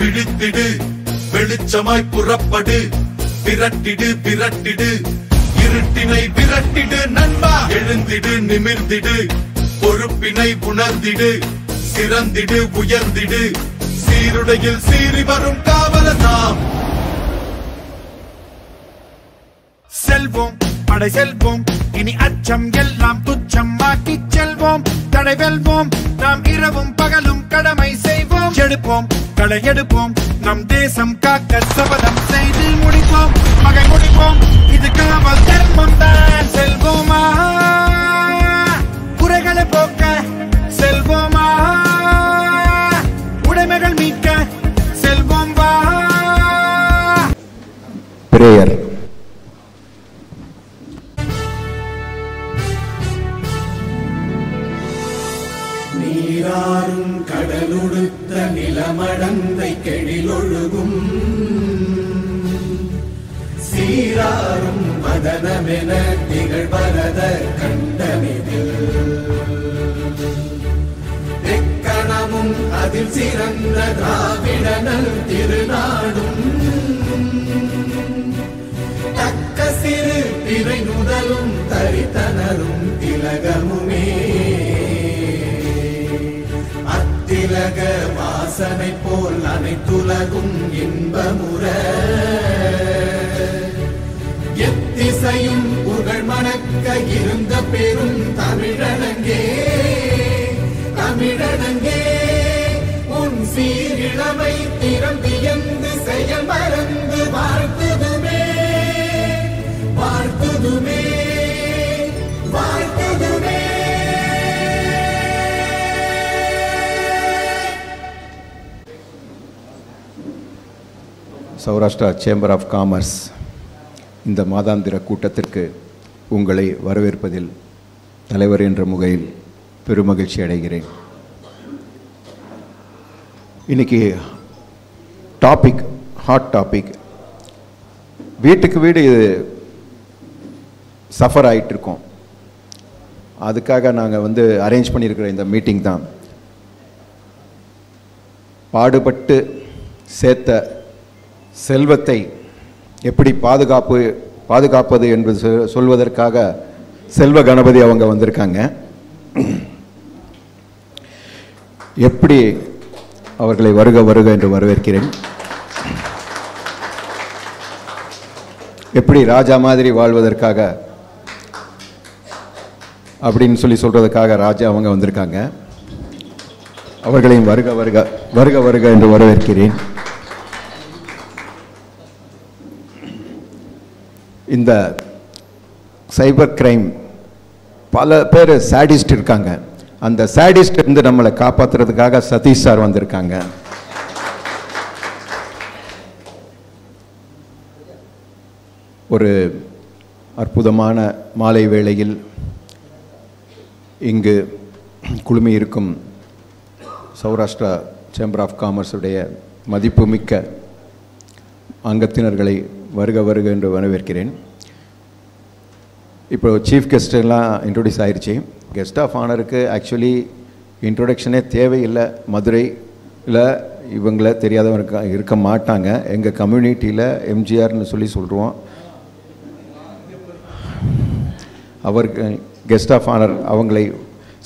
பிடித்திடு வெளிச்சமாய் புறப்படு விரட்டிடு விரட்டிடு இருட்டினை விரட்டிடு நண்பா எழுந்திடு நிமிர்ந்திடு பொறுப்பினை உணர்ந்திடு சிறந்திடு உயர்ந்திடு சீருடையில் சீறி வரும் காவலர் நாம் செல்வோம் படை செல்வோம் இனி அச்சம் எல்லாம் துச்சம் மாற்றி செல்வோம் தடை வெல்வோம் நாம் இரவும் பகலும் கடமை செய்வோம் எடுப்போம் களை எடுப்போம் நம் தேசம் காக்க சபதம் செய்து முடிப்போம் மகை முடிப்போம் இது காவல் தர்மம் தான் செல்வோமா குறைகளை போக்க செல்வோமா உடைமைகள் மீட்க செல்வோம் வா பிரேயர் நீராறும் கடலுடுத்த நிலமடந்தை கெழிலொழுகும் சீராறும் மதனமென திகழ்வரத கண்டமிதில் எக்கணமும் அதில் சிறந்த திராவிடனல் திருநாடும் தக்க சிறு திரை நுதலும் தரித்தனரும் திலகமுமே திலக வாசனை போல் அனைத்துலகும் இன்பமுற எத்திசையும் புகழ் மணக்க இருந்த பெரும் தமிழனங்கே தமிழனங்கே உன் சீரிழமை திறம் வியந்து செயல் மறந்து வாழ்த்துதுமே வாழ்த்துதுமே வாழ்த்துதுமே. சௌராஷ்டிரா சேம்பர் ஆஃப் காமர்ஸ் இந்த மாதாந்திர கூட்டத்திற்கு உங்களை வரவேற்பதில் தலைவர் என்ற முறையில் பெருமகிழ்ச்சி அடைகிறேன். இன்றைக்கி ஹாட் டாபிக் வீட்டுக்கு வீடு சஃபர் ஆகிட்டுருக்கோம். அதுக்காக நாங்கள் அரேஞ்ச் பண்ணியிருக்கிற இந்த மீட்டிங் தான் பாடுபட்டு சேர்த்த செல்வத்தை எப்படி பாதுகாப்பது என்று சொல்வதற்காக செல்வ கணபதி அவங்க வந்திருக்காங்க. எப்படி அவர்களை வருக வருக என்று வரவேற்கிறேன். எப்படி ராஜா மாதிரி வாழ்வதற்காக அப்படின்னு சொல்றதுக்காக ராஜா அவங்க வந்திருக்காங்க. அவர்களையும் வருக வருக வருக வருக என்று வரவேற்கிறேன். இந்த சைபர் கிரைம் பல பேர் சாடிஸ்ட் இருக்காங்க. அந்த சாடிஸ்ட் இருந்து நம்மளை காப்பாற்றுறதுக்காக சதீஷ் சார் வந்திருக்காங்க. ஒரு அற்புதமான மாலை வேளையில் இங்கு குழுமி இருக்கும் சௌராஷ்டிரா சேம்பர் ஆஃப் காமர்ஸுடைய மதிப்புமிக்க அங்கத்தினர்களை வருக வருக என்று வரவேற்கிறேன். இப்போ சீஃப் கெஸ்டெல்லாம் இன்ட்ரோடியூஸ் ஆயிடுச்சு. கெஸ்ட் ஆஃப் ஆனருக்கு ஆக்சுவலி இன்ட்ரோடக்ஷனே தேவையில்லை. மதுரையில் இவங்கள தெரியாதவங்க இருக்க மாட்டாங்க. எங்கள் கம்யூனிட்டியில் எம்ஜிஆர்னு சொல்லுவோம். அவருக்கு கெஸ்ட் ஆஃப் ஆனர் அவங்களை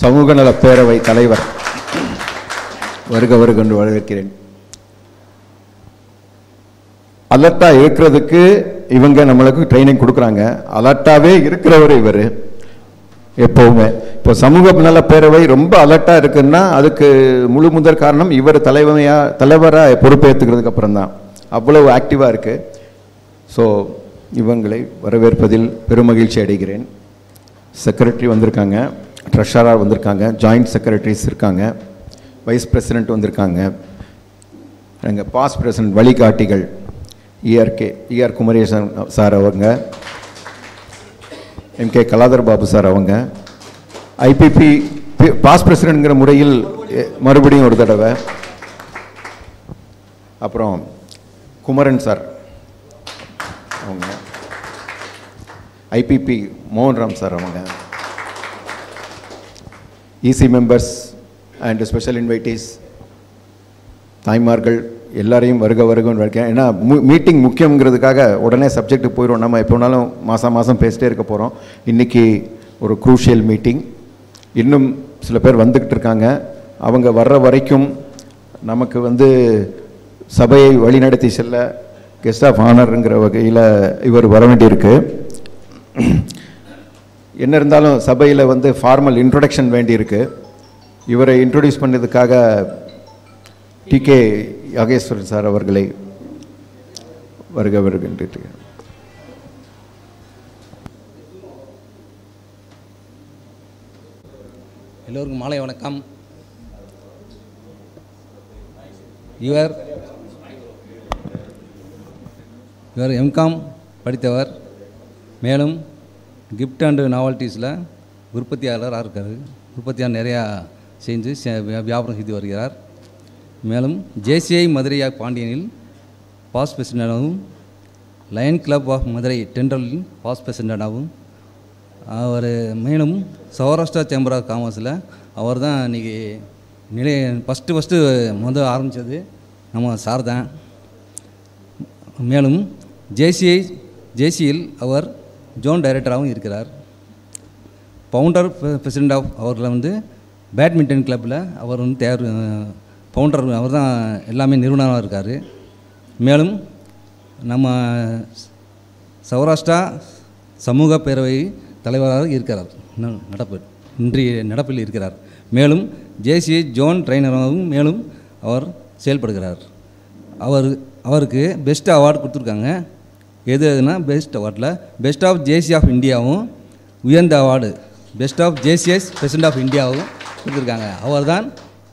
சமூக நல பேரவை தலைவர் வருக வருக என்று வரவேற்கிறேன். அலர்ட்டாக இருக்கிறதுக்கு இவங்க நம்மளுக்கு ட்ரைனிங் கொடுக்குறாங்க. அலர்ட்டாகவே இருக்கிறவர் இவர் எப்போவுமே. இப்போ சமூக நல பேரவை ரொம்ப அலர்ட்டாக இருக்குன்னா அதுக்கு முழு முதற் காரணம் இவர் தலைவராக பொறுப்பேற்றுக்கிறதுக்கு அப்புறம் தான். அவ்வளவு ஆக்டிவாக இருக்குது. ஸோ இவங்களை வரவேற்பதில் பெருமகிழ்ச்சி அடைகிறேன். செக்ரட்டரி வந்திருக்காங்க, ட்ரெஷரர் வந்திருக்காங்க, ஜாயிண்ட் செக்ரட்டரிஸ் இருக்காங்க, வைஸ் பிரசிடெண்ட் வந்திருக்காங்க, எங்கள் பாஸ்ட் பிரசிடெண்ட் வழிகாட்டிகள் ER குமரேசன் சார் அவங்க, MK கலாதர் பாபு சார் அவங்க, IPP பாஸ்ட் பிரசிடெண்ட்ங்கிற முறையில் மறுபடியும் ஒரு தடவை அப்புறம் குமரன் சார், அவங்க ஐபிபி மோகன்ராம் சார், அவங்க இசி மெம்பர்ஸ் அண்ட் ஸ்பெஷல் இன்வைட்டீஸ், தாய்மார்கள் எல்லாரையும் வருக வருகன்னு இருக்கேன். ஏன்னா மீட்டிங் முக்கியங்கிறதுக்காக உடனே சப்ஜெக்ட்டுக்கு போயிடும். நம்ம எப்போ வேணாலும் மாதம் பேசிட்டே இருக்க போகிறோம். இன்றைக்கி ஒரு குரூஷியல் மீட்டிங். இன்னும் சில பேர் வந்துக்கிட்டு இருக்காங்க. அவங்க வர்ற வரைக்கும் நமக்கு சபையை வழிநடத்தி செல்ல கெஸ்ட் ஆஃப் ஆனருங்கிற வகையில் இவர் வர வேண்டியிருக்கு. என்ன இருந்தாலும் சபையில் ஃபார்மல் இன்ட்ரொடக்ஷன் வேண்டியிருக்கு. இவரை இன்ட்ரொடியூஸ் பண்ணதுக்காக டிகே யாகேஸ்வரன் சார் அவர்களை வருக வருகின்ற. எல்லோருக்கும் மாலை வணக்கம். இவர் எம்காம் படித்தவர். மேலும் கிஃப்ட் அண்டு நாவல்ட்டிஸில் உற்பத்தியாளராக இருக்கார். உற்பத்தியாக நிறையா செஞ்சு வியாபாரம் செய்து வருகிறார். மேலும் ஜேசிஐ மதுரை பாண்டியனில் பாஸ் பிரசிடண்டாகவும், லயன் கிளப் ஆஃப் மதுரை டெண்டலில் பாஸ் பிரசிடண்டாகவும் அவர். மேலும் சௌராஷ்டிரா சேம்பர் ஆஃப் காமர்ஸில் அவர் தான் இன்றைக்கி ஃபஸ்ட்டு ஆரம்பித்தது நம்ம சார் தான். மேலும் ஜேசியில் அவர் ஜோன் டைரக்டராகவும் இருக்கிறார். ஃபவுண்டர் பிரசிடெண்ட் ஆஃப் அவரில் பேட்மிண்டன் கிளப்பில் அவர் ஃபவுண்டர், அவர் தான் எல்லாமே நிறுவனராக இருக்கார். மேலும் நம்ம சௌராஷ்டிரா சமூக பேரவை தலைவராக இருக்கிறார். இன்றைய நடப்பில் இருக்கிறார். மேலும் ஜேசிஐ ஜோன் ட்ரெயினராகவும் மேலும் அவர் செயல்படுகிறார். அவருக்கு பெஸ்ட் அவார்டு கொடுத்துருக்காங்க. எதுனா பெஸ்ட் அவார்டில் பெஸ்ட் ஆஃப் ஜேசி ஆஃப் இந்தியாவும், உயர்ந்த அவார்டு பெஸ்ட் ஆஃப் ஜேசிஎஸ் பிரசிடெண்ட் ஆஃப் இந்தியாவும் கொடுத்துருக்காங்க. அவர் தான்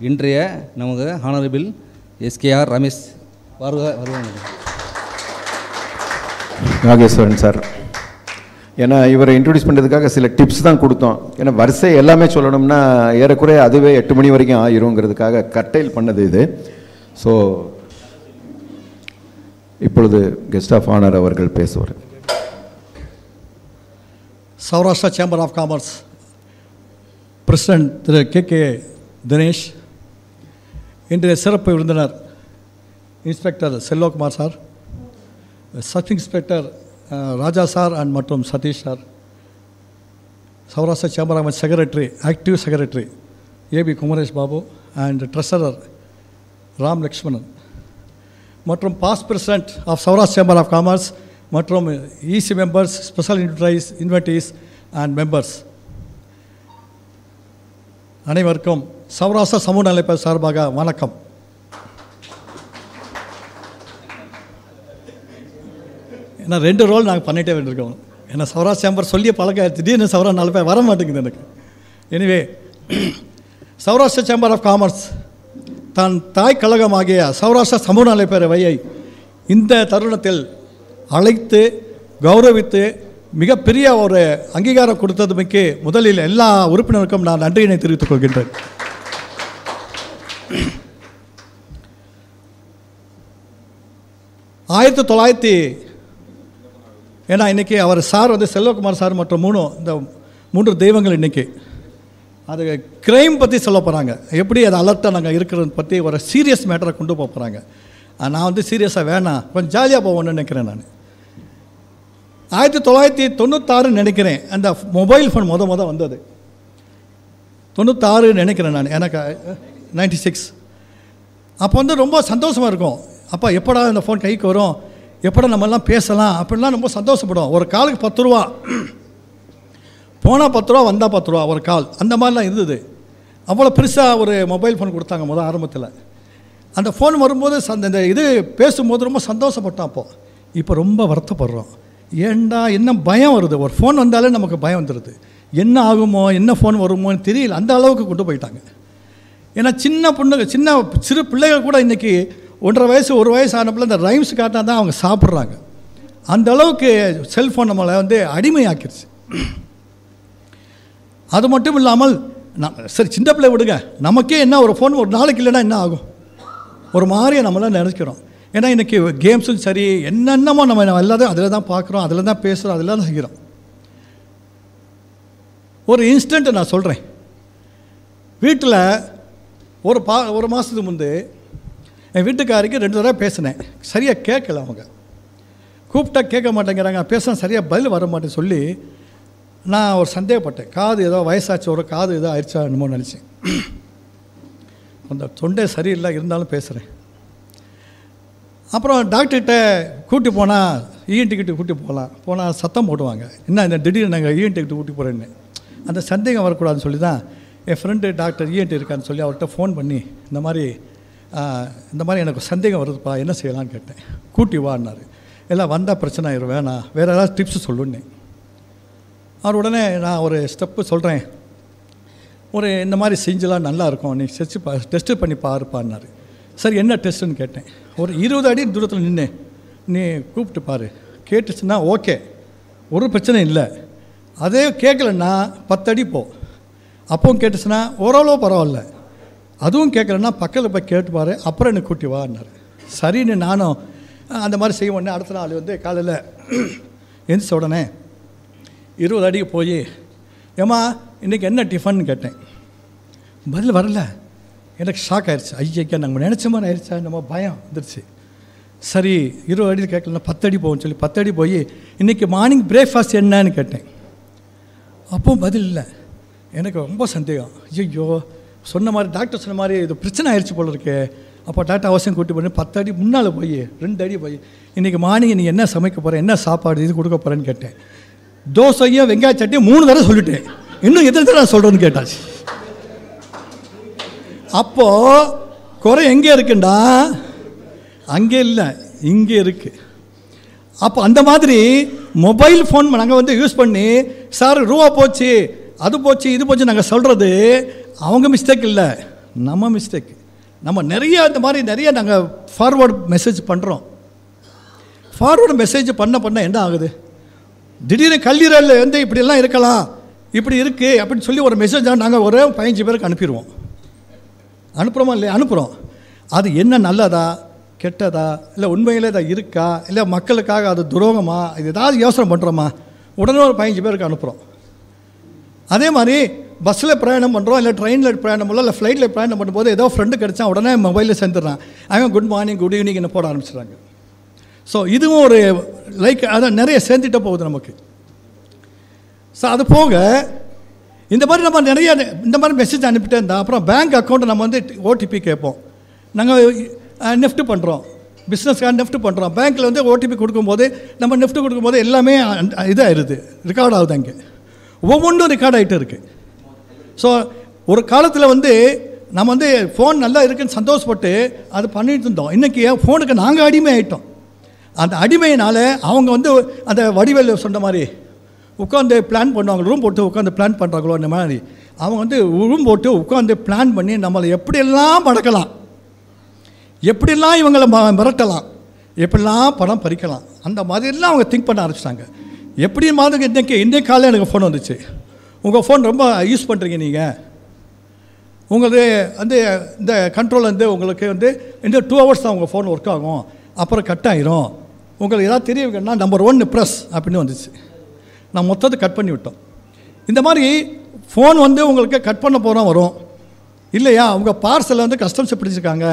இன்றைய நமக்கு ஹானரபிள் எஸ்கேஆர் ரமேஷ் வருவாங்க. நாகேஸ்வரன் சார், ஏன்னா இவரை இன்ட்ரடியூஸ் பண்ணுறதுக்காக சில டிப்ஸ் தான் கொடுத்தோம். ஏன்னா வரிசை எல்லாமே சொல்லணும்னா ஏறக்குறைய அதுவே 8 மணி வரைக்கும் ஆயிருங்கிறதுக்காக கட்டைல் பண்ணது இது. ஸோ இப்பொழுது கெஸ்ட் ஆஃப் ஆனர் அவர்கள் பேசுவார். Saurashtra chamber of commerce president Thiru K Dinesh, இன்றைய சிறப்பு விருந்தினர் inspector Selvakumar sir, sub inspector Raja sir and மற்றும் Sathish sir, Saurashtra chamber of secretary, active secretary AB Kumaresh Babu and treasurer Ram Lakshmanan, மற்றும் past president of Saurashtra chamber of commerce மற்றும் EC members, special invitees and members அனைவருக்கும் சௌராஷ்டிரா சமூக நலப்பேர் சார்பாக வணக்கம். ஏன்னா 2 ரோல் நாங்கள் பண்ணிகிட்டே வேண்டியிருக்கோம். ஏன்னா சௌராஷ்டிரா சேம்பர் சொல்லிய பழக்க திடீர்னு சௌரா நலப்பேர் வர மாட்டேங்குது எனக்கு. Anyway, Saurashtra chamber of commerce தன் தாய் கழகமாகிய சௌராஷ்டிரா சமூக நலப்பேரவையை இந்த தருணத்தில் அழைத்து கௌரவித்து மிகப்பெரிய ஒரு அங்கீகாரம் கொடுத்ததுமைக்கு முதலில் எல்லா உறுப்பினருக்கும் நான் நன்றியினை தெரிவித்துக் கொள்கின்றேன். ஏன்னா இன்றைக்கி அவர் சார் செல்வகுமார் சார் மற்றும் இந்த 3 தெய்வங்கள் இன்றைக்கி அது கிரைம் பற்றி சொல்ல போகிறாங்க. எப்படி அது அலர்ட்டாக நாங்கள் இருக்கிறது பற்றி ஒரு சீரியஸ் மேட்டரை கொண்டு போக போகிறாங்க. நான் சீரியஸாக வேணாம், கொஞ்சம் ஜாலியாக போவோன்னு நினைக்கிறேன். நான் 1996 நினைக்கிறேன் அந்த மொபைல் ஃபோன் வந்தது. 96 நினைக்கிறேன் நான், எனக்கு 96. அப்போ ரொம்ப சந்தோஷமாக இருக்கும். அப்போ எப்படா இந்த ஃபோன் கைக்கு வரும், எப்படா நம்மெல்லாம் பேசலாம் அப்படிலாம் ரொம்ப சந்தோஷப்படும். ஒரு காலுக்கு 10 ரூபா, போனால் 10 ரூபா, வந்தால் 10 ரூபா ஒரு கால், அந்த மாதிரிலாம் இருந்தது. அவ்வளோ பெருசாக ஒரு மொபைல் ஃபோன் கொடுத்தாங்க ஆரம்பத்தில். அந்த ஃபோன் வரும்போது அந்த இது பேசும்போது ரொம்ப சந்தோஷப்பட்டோம். அப்போது இப்போ ரொம்ப வருத்தப்படுறோம். ஏண்டா என்ன பயம் வருது, ஒரு ஃபோன் வந்தாலே நமக்கு பயம் வந்துடுது. என்ன ஆகுமோ, என்ன ஃபோன் வருமோன்னு தெரியல, அந்த அளவுக்கு கொண்டு போயிட்டாங்க. ஏன்னா சிறு பிள்ளைகள் கூட இன்றைக்கி 1.5 வயசு 1 வயசு ஆனப்பில் இந்த ரைம்ஸ் காட்டினா தான் அவங்க சாப்பிட்றாங்க. அந்த அளவுக்கு செல்ஃபோன் நம்மளை அடிமையாக்கிடுச்சு. அது மட்டும் இல்லாமல் சரி சின்ன பிள்ளை விடுங்க, நமக்கே என்ன ஒரு ஃபோன் ஒரு நாளைக்கு இல்லைன்னா என்ன ஆகும், ஒரு மாதிரியே நம்மளாம் நினைக்கிறோம். ஏன்னா இன்றைக்கி கேம்ஸும் சரி என்னென்னமோ நம்ம எல்லாத்தையும் அதில் தான் பார்க்குறோம், அதில் தான் பேசுகிறோம், அதில் தான் செய்கிறோம். ஒரு இன்ஸ்டன்ட்டு நான் சொல்கிறேன். வீட்டில் ஒரு மாதத்துக்கு முன்பு என் வீட்டுக்காரிக்கு 2 தடவை பேசினேன். சரியாக கேட்கல. அவங்க கூப்பிட்டா கேட்க மாட்டேங்கிறாங்க, பேச சரியாக பதில் வர மாட்டேன்னு சொல்லி நான் ஒரு சந்தேகப்பட்டேன். காது ஏதோ வயசாச்சு, ஒரு காது ஏதோ ஆயிடுச்சா என்னமோ நினச்சேன். அந்த தொண்டை சரியில்லை, இருந்தாலும் பேசுகிறேன். அப்புறம் டாக்டர்கிட்ட கூட்டி போனால் இஎன்டிக்கிட்ட கூட்டி போனால் சத்தம் போடுவாங்க, என்ன இந்த திடீர்னு நாங்கள் இஎன்டிக்கிட்ட கூட்டி போகிறேன்னு. அந்த சந்தேகம் வரக்கூடாதுன்னு சொல்லி தான் என் ஃப்ரெண்டு டாக்டர் இஎன்டி இருக்கான்னு சொல்லி அவர்கிட்ட ஃபோன் பண்ணி இந்த மாதிரி எனக்கு சந்தேகம் வருதுப்பா, என்ன செய்யலான்னு கேட்டேன். கூட்டி வான்னாரு. எல்லாம் வந்தால் பிரச்சனை ஆயிரும், வேணாம், வேறு ஏதாவது டிப்ஸ் சொல்லுன்னே. அவர் உடனே நான் ஒரு ஸ்டெப்பு சொல்கிறேன், இந்த மாதிரி செஞ்சலாம் நல்லாயிருக்கும், நீ டெஸ்ட்டு பண்ணி பாருப்பான்னாரு. சரி என்ன டெஸ்ட்டுன்னு கேட்டேன். ஒரு 20 அடி தூரத்தில் நின்று நீ கூப்பிட்டு பாரு, கேட்டுச்சுன்னா ஓகே, ஒரு பிரச்சனை இல்லை. அதே கேட்கலன்னா 10 அடி போ, அப்பவும் கேட்டுச்சுன்னா ஓரளவு பரவாயில்ல, அதுவும் கேட்கலன்னா பக்கத்தில் போய் கேட்டுப்பார், அப்புறம் எனக்கு கூட்டி வான்னாரு. சரின்னு நானும் அந்த மாதிரி செய்ய உடனே அடுத்த நாள் காலையில் எந்திரிச்ச உடனே 20 அடிக்கு போய் ஏம்மா இன்றைக்கி என்ன டிஃபன் கேட்டேன். பதில் வரல. எனக்கு ஷாக் ஆயிடுச்சு. ஐயா நாங்கள் நினச்ச மாதிரி ஆயிடுச்சா, நம்ம பயம் வந்துடுச்சு. சரி 20 அடி கேட்கலன்னா 10 அடி போகும்னு சொல்லி 10 அடி போய் இன்றைக்கி மார்னிங் பிரேக்ஃபாஸ்ட் என்னன்னு கேட்டேன். அப்போவும் பதில் இல்லை. எனக்கு ரொம்ப சந்தேகம். ஐயோ சொன்ன மாதிரி டாக்டர் சொன்ன மாதிரி இது பிரச்சனை ஆயிடுச்சு போல இருக்கே. அப்போ டாக்டர் அவசியம் கூட்டி பண்ணி 10 அடி முன்னால் போய் 2 அடி போய் இன்றைக்கி மார்னிங் நீ என்ன சமைக்க போகிற, என்ன சாப்பாடு இது கொடுக்க போகிறேன்னு கேட்டேன். தோசையும் வெங்காய சட்டையும் 3 தடவை சொல்லிட்டேன். இன்னும் எத்தனை தடவை நான் சொல்கிறேன்னு கேட்டாச்சு. அப்போது குறை எங்கே இருக்குண்டா, அங்கே இல்லை இங்கே இருக்குது. அப்போ அந்த மாதிரி மொபைல் ஃபோன் நாங்கள் யூஸ் பண்ணி சார் ரூபா போச்சு, அது போச்சு, இது போச்சு நாங்கள் சொல்கிறது அவங்க மிஸ்டேக் இல்லை, நம்ம மிஸ்டேக். நம்ம இந்த மாதிரி நிறைய நாங்கள் ஃபார்வர்டு மெசேஜ் பண்ணுறோம். ஃபார்வர்டு மெசேஜ் பண்ண என்ன ஆகுது, திடீர்னு கல்லீரல் இப்படியெல்லாம் இருக்கலாம், இப்படி இருக்குது அப்படின்னு சொல்லி ஒரு மெசேஜாக நாங்கள் ஒரு 15 பேருக்கு அனுப்பிடுவோம். அனுப்புகிறோமா இல்லையா? அனுப்புகிறோம். அது என்ன நல்லதா கெட்டதா, இல்லை உண்மையிலே தான் இருக்கா, இல்லை மக்களுக்காக அது துரோகமா, இது ஏதாவது யோசனை பண்ணுறோமா, உடனே ஒரு 15 பேருக்கு அனுப்புகிறோம். அதே மாதிரி பஸ்ஸில் பிரயாணம் பண்ணுறோம், இல்லை ட்ரெயினில் பிரயாணம் பண்ணலாம், இல்லை ஃப்ளைட்டில் பிரயாணம் பண்ணும்போது ஏதோ ஃப்ரெண்டு கிடச்சா உடனே மொபைலில் சேர்ந்துடுறான், அவன் குட் மார்னிங் குட் ஈவினிங் என்ன போட ஆரம்பிச்சிடுறாங்க. ஸோ இதுவும் ஒரு அதான் நிறைய சேர்ந்துட்டே போகுது நமக்கு. ஸோ அது போக இந்த மாதிரி நம்ம நிறைய இந்த மாதிரி மெசேஜ் அனுப்பிட்டே இருந்தால் அப்புறம் பேங்க் அக்கௌண்ட்டை நம்ம ஓடிபி கேட்போம். நாங்கள் நெஃப்ட் பண்ணுறோம், பிஸ்னஸ்க்காக நெஃப்ட் பண்ணுறோம். பேங்க்கில் ஓடிபி கொடுக்கும்போது நம்ம நெஃப்ட் கொடுக்கும்போது எல்லாமே இதாகிடுது, ரெக்கார்ட் ஆகுது. அங்கே ஒவ்வொன்றும் ரெக்கார்ட் ஆகிட்டு இருக்குது. ஸோ ஒரு காலத்தில் நம்ம ஃபோன் நல்லா இருக்குன்னு சந்தோஷப்பட்டு அது பண்ணிட்டு இருந்தோம். இன்றைக்கி ஃபோனுக்கு நாங்கள் அடிமை ஆகிட்டோம். அந்த அடிமையினால் அவங்க அந்த வடிவேல் சொன்ன மாதிரி உட்காந்து பிளான் பண்ணுவாங்க, ரூம் போட்டு உட்காந்து பிளான் பண்ணுறாங்களோ அந்த மாதிரி அவங்க ரூம் போட்டு உட்காந்து பிளான் பண்ணி நம்மளை எப்படியெல்லாம் மடக்கலாம், எப்படியெல்லாம் இவங்களை மிரட்டலாம், எப்படிலாம் பணம் பறிக்கலாம், அந்த மாதிரிலாம் அவங்க திங்க் பண்ண ஆரம்பிச்சிட்டாங்க. எப்படி மாதிரி இன்றைக்கு காலையில் எனக்கு ஃபோன் வந்துச்சு, உங்கள் ஃபோன் ரொம்ப யூஸ் பண்ணுறீங்க நீங்கள், உங்களுக்கு இந்த கண்ட்ரோல் உங்களுக்கு இந்த 2 ஹவர்ஸ் தான் உங்கள் ஃபோன் ஒர்க் ஆகும், அப்புறம் கட் ஆகிரும், உங்களுக்கு ஏதாவது தெரிய வைக்கணும்னா நம்பர் 1 ப்ரெஸ் அப்படின்னு வந்துச்சு. நான் மொத்தத்தை கட் பண்ணி விட்டோம். இந்த மாதிரி ஃபோன் உங்களுக்கு கட் பண்ண போகிறோம் வரும் இல்லையா, உங்கள் பார்சலில் கஸ்டம்ஸ் பிடிச்சிருக்காங்க,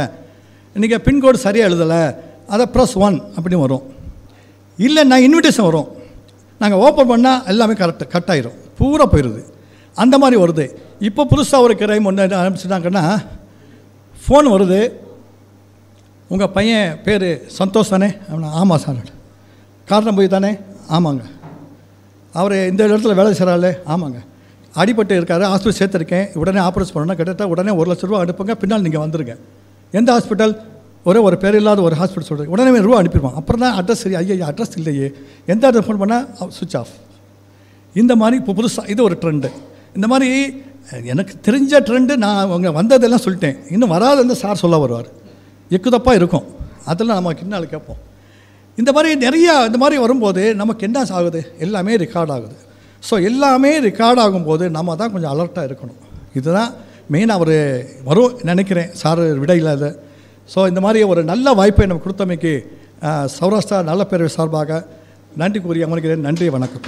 நீங்கள் பின்கோடு சரியாக எழுதலை, அதை +1 அப்படின்னு வரும். இல்லை நான் இன்விடேஷன் வரும், நாங்கள் ஓப்பன் பண்ணால் எல்லாமே கட் ஆகிரும், பூரா போயிடுது. அந்த மாதிரி வருது. இப்போ புதுசாக ஒரு கிரைம் ஒன்று ஆரம்பிச்சுட்டாங்கன்னா, ஃபோன் வருது, உங்கள் பையன் பேர் சந்தோஷ் தானே? ஆமாம் சார். காரணம் போய் தானே? ஆமாங்க. அவர் இந்த இடத்துல வேலை செய்கிறாள்? ஆமாங்க. அடிபட்டு இருக்காரு, ஹாஸ்பிட்டல் சேர்த்துருக்கேன், உடனே ஆப்ரேஷன் பண்ணணும்னா கிட்டத்தட்ட உடனே 1 லட்ச ரூபா அனுப்புங்க, பின்னால் நீங்கள் வந்துருங்க. எந்த ஹாஸ்பிட்டல்? ஒரு பேர் இல்லாத ஒரு ஹாஸ்பிட்டல் சொல்கிறேன், உடனே ரூபா அனுப்பிடுவான். அப்புறம் தான் அட்ரஸ் சரி, ஐயா அட்ரஸ் இல்லையே, எந்த அட்ரஸ் ஃபோன் பண்ணால் சுவிட்ச் ஆஃப். இந்த மாதிரி இப்போ புதுசாக இது ஒரு ட்ரெண்டு. இந்த மாதிரி எனக்கு தெரிஞ்ச ட்ரெண்டு நான் அவங்க வந்ததெல்லாம் சொல்லிட்டேன். இன்னும் வராது சார் சொல்ல வருவார், எக்குதப்பாக இருக்கும், அதெல்லாம் நமக்கு இன்னும் கேட்போம். இந்த மாதிரி நிறையா இந்த மாதிரி வரும்போது நமக்கு என்ன ஆகுது, எல்லாமே ரெக்கார்ட் ஆகுது. ஸோ எல்லாமே ரெக்கார்ட் ஆகும்போது நம்ம தான் கொஞ்சம் அலர்ட்டாக இருக்கணும். இதுதான் மெயினாக அவர் வரும் நினைக்கிறேன் சார் விடையில் அதை. ஸோ இந்த மாதிரி ஒரு நல்ல வாய்ப்பை நம்ம கொடுத்தமைக்கு சௌராஷ்டிரா நல்ல பேரவை சார்பாக நன்றி கூறி அமர்கிறேன். நன்றி, வணக்கம்.